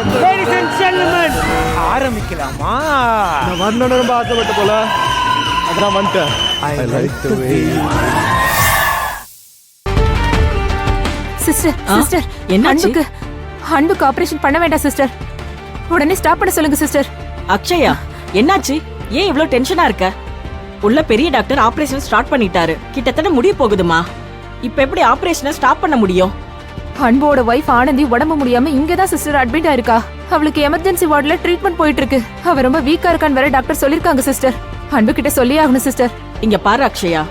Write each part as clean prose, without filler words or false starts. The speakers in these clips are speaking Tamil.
Ladies and gentlemen, ஆரம்பிக்கலாமா? நான் வரணும்னு ரொம்ப ஆசைப்பட்ட போல அதான் வந்துட்டேன். I like the way. Sister என்னாச்சு? அன்புக்கு ஆபரேஷன் பண்ண வேண்டாம் சிஸ்டர். உடனே ஸ்டாப் பண்ண சொல்லுங்க சிஸ்டர். அக்ஷயா, என்னாச்சு? ஏன் இவ்ளோ டென்ஷனா இருக்க? உள்ள பெரிய டாக்டர் ஆபரேஷன் ஸ்டார்ட் பண்ணிட்டாரு. கிட்டத்தட்ட முடிய போகுதுமா. இப்ப எப்படி ஆபரேஷனை ஸ்டாப் பண்ண முடியும்? அன்போட வைஃப் ஆனந்தி உடம்பு முடியாம இங்கதான் சிஸ்டர் அட்மிட் ஆயிருக்கா. அவளுக்கு எமர்ஜென்சி வார்டுல ட்ரீட்மெண்ட் போயிட்டு இருக்கு. அவ ரொம்ப வீக்கா இருக்கான்னு வேற டாக்டர் சொல்லிருக்காங்க சிஸ்டர். அன்பு கிட்ட சொல்லி ஆகணும் சிஸ்டர். இங்க பாரு அக்ஷயா,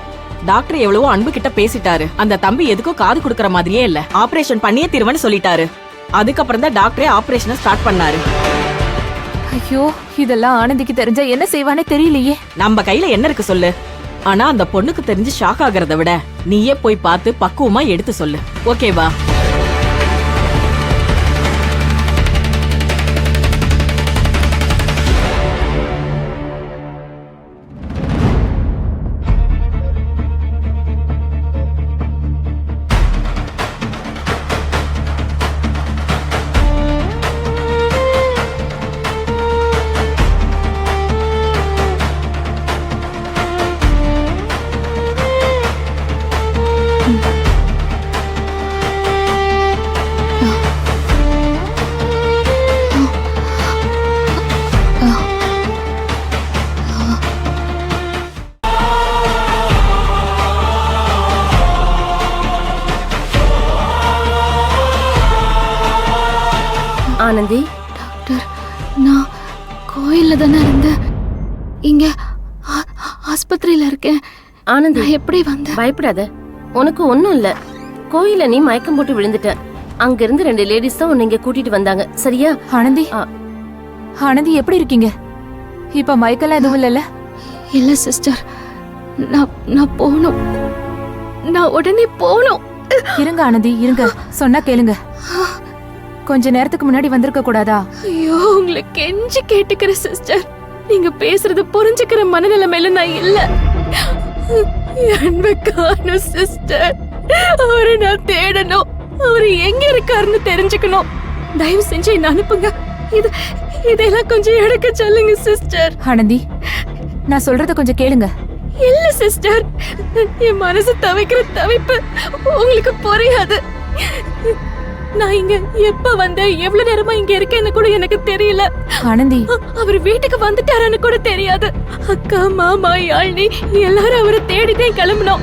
டாக்டர் எவ்வளவோ அன்பு கிட்ட பேசிட்டாரு. அந்த தம்பி எதுக்கும் காது குடுக்கற மாதிரியே இல்ல. ஆபரேஷன் பண்ணியே தீர்வன்னு சொல்லிட்டாரு. அதுக்கப்புறம் தான் டாக்டரே ஆபரேஷனை ஸ்டார்ட் பண்ணாரு. ஐயோ, இதெல்லாம் ஆனந்திக்கு தெரிஞ்சா என்ன செய்வானே தெரியலையே. நம்ம கையில என்ன இருக்கு சொல்லு. ஆனா அந்த பொண்ணுக்கு தெரிஞ்சு ஷாக் ஆகுறத விட நீயே போய் பார்த்து பக்குவமா எடுத்து சொல்லு. ஓகேவா? ஆனந்தி, டாக்டர், நான் கோயில்ல தானே இருந்தேன். இங்க ஆஸ்பத்திரியில இருக்கேன். ஆனந்தி நான் எப்படி வந்தேன்? பயப்படாத, உனக்கு ஒண்ணும் இல்ல. கோயில நீ மயக்கம் போட்டு விழுந்துட்ட. அங்க இருந்து 2 லேடிஸ் தான் உன்னை இங்க கூட்டிட்டு வந்தாங்க. சரியா? ஆனந்தி, ஆனந்தி எப்படி இருக்கீங்க? இப்ப மயக்கெல்லாம் எதுவும் இல்லல்ல? இல்ல சிஸ்டர், நான் போகணும். நான் உடனே போகணும். இருங்க ஆனந்தி, இருங்க. சொன்னா கேளுங்க. கொஞ்ச நேரத்துக்கு முன்னாடி வந்திருக்க கூடாதா? ஐயோ, உங்களை கெஞ்சி கேட்டுக்கிற சிஸ்டர். நீங்க பேசுறது புரிஞ்சுக்கிற மனநிலைமையில நான் இல்ல. அன்பை காணோம் சிஸ்டர். அவரை நான் தேடணும். அவரு எங்க இருக்காருன்னு தெரிஞ்சுக்கணும். தயவு செஞ்சு என்ன அனுப்புங்க. இதெல்லாம் கொஞ்சம் எடுக்க சொல்லுங்க சிஸ்டர். ஆனந்தி, நான் சொல்றத கொஞ்சம் கேளுங்க. இல்ல சிஸ்டர், என் மனசு தவிக்கிற தவிப்பு உங்களுக்கு புரியாது. நான் இங்க எப்ப வந்தேன், எவ்வளவு நேரமா இங்க இருக்கேன்னு கூட எனக்கு தெரியல. ஆனந்தி, அவர் வீட்டுக்கு வந்துட்டாரான்னு கூட தெரியாது. அக்கா, மாமா, யாழ்னி எல்லாரும் அவரை தேடிதான் கிளம்பணும்.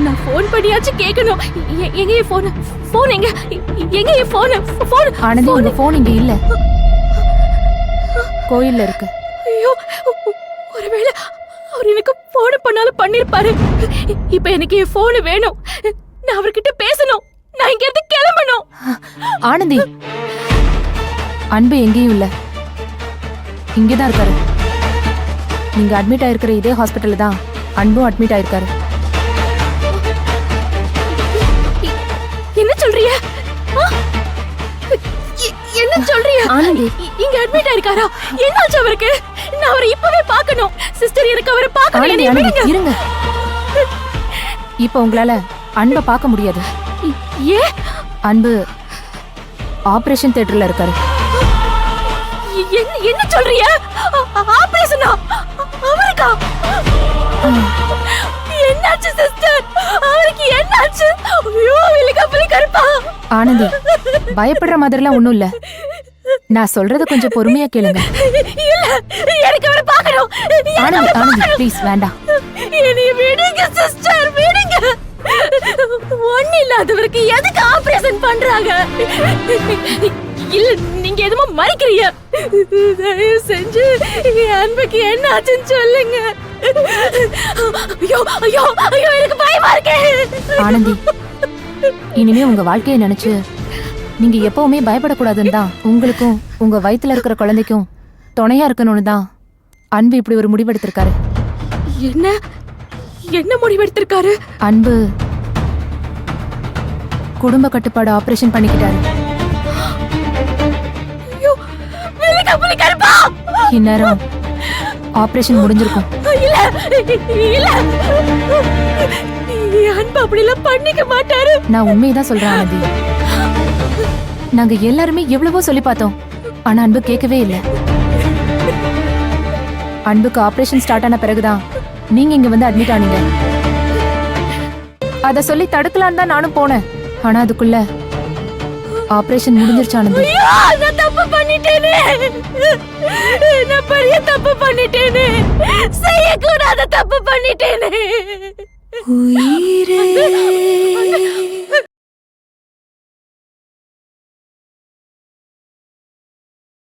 நான் போன் பண்ணியாச்சும் கேட்கணும். எங்க என் போன்? போன் எங்க? எங்க என் போன்? போன்? ஆனந்தி, உங்க போன் இங்க இல்ல, கோயில்ல இருக்கு. ஐயோ, ஒருவேளை அவர் எனக்கு போன் பண்ணாலும் பண்ணிருப்பாரு. இப்ப எனக்கு என் போன் வேணும். நான் அவர்கிட்ட பேசணும். நான் இங்க இருந்து கிளம்பணும். ஆனந்தி, அன்பு எங்கேயும் இல்ல, இங்கதான் இருக்காரு. நீங்க அட்மிட் ஆயிருக்கிற இதே ஹாஸ்பிட்டல்ல தான் அன்பும் அட்மிட் ஆயிருக்காரு. என்ன சொல்றீங்க? என்ன சொல்றீங்க? ஆனந்தி, இங்க அட்மிட் ஆயிருக்காரா? என்னாச்சு அவருக்கு? நான் அவரை இப்பவே பார்க்கணும். சிஸ்டர், எனக்கு அவரை பார்க்கணும். ஆனந்தி, என்னை ஆனந்தி, விடுங்க. இருங்க. இப்ப உங்களால அன்பை பார்க்க முடியாது. ஏன்? அன்பு ஆபரேஷன் தியேட்டர்ல இருக்காரு. என்ன சொல்றீங்க? ஆபரேஷனா? அவருக்கா? என்னாச்சு சிஸ்டர்? அவருக்கு என்னாச்சு? ஐயோ, வெளிய கருப்பா. ஆனந்தி, பயப்படுற மாதிரிலாம் ஒண்ணும் இல்ல. நான் சொல்றத கொஞ்சம் பொறுமையா கேளுங்க. இல்ல, எனக்கு அவரை பார்க்கணும். ஆனந்தி, ஆனந்தி, ப்ளீஸ் வேண்டாம். என்னைய விடுங்க சிஸ்டர், விடுங்க. ஒண்ணு இல்லாதவருக்கு எதுக்கு ஆபரேஷன் பண்றாங்க? இல்ல, நீங்க எதுமோ மறைக்கிறீங்க. தயவு செஞ்சு என் அன்புக்கு என்ன ஆச்சுன்னு சொல்லுங்க. ஐயோ ஐயோ ஐயோ, எனக்கு பயமா இருக்கு. ஆனந்தி, இனிமே உங்க வாழ்க்கையை நினைச்சு நீங்க எப்பவுமே பயப்படக்கூடாதுன்னு தான், உங்களுக்கும் உங்க வயித்துல இருக்கிற குழந்தைக்கும் துணையா இருக்கணும்னு தான் அன்பு இப்படி ஒரு முடிவெடுத்திருக்காரு. என்ன என்ன முடிவெடுத்திருக்காரு? அன்பு குடும்ப கட்டுப்பாடு ஆபரேஷன் பண்ணிக்கிட்டாரு. இந்நேரம் ஆபரேஷன் முடிஞ்சிருக்கும். இல்ல இல்ல, அன்பு அப்படிலாம் பண்ணிக்க மாட்டாரு. நான் உண்மையதான் சொல்றேன் ஆனந்தி. நாங்க எல்லாருமே எவ்வளவோ சொல்லி பார்த்தோம். ஆனா அன்பு கேட்கவே இல்லை. அன்புக்கு ஆபரேஷன் ஸ்டார்ட் ஆன பிறகுதான் நீங்க இங்க வந்து அட்மிட் ஆனீங்க. அத சொல்லி தடுக்கலான்னு தான் நானும் போனேன். ஆனா அதுக்குள்ள ஆபரேஷன் முடிஞ்சிருச்சு ஆனந்தி. நான் தப்பு பண்ணிட்டேனே, நான் பெரிய தப்பு பண்ணிட்டேனே, செய்யக்கூடாத தப்பு பண்ணிட்டேனே.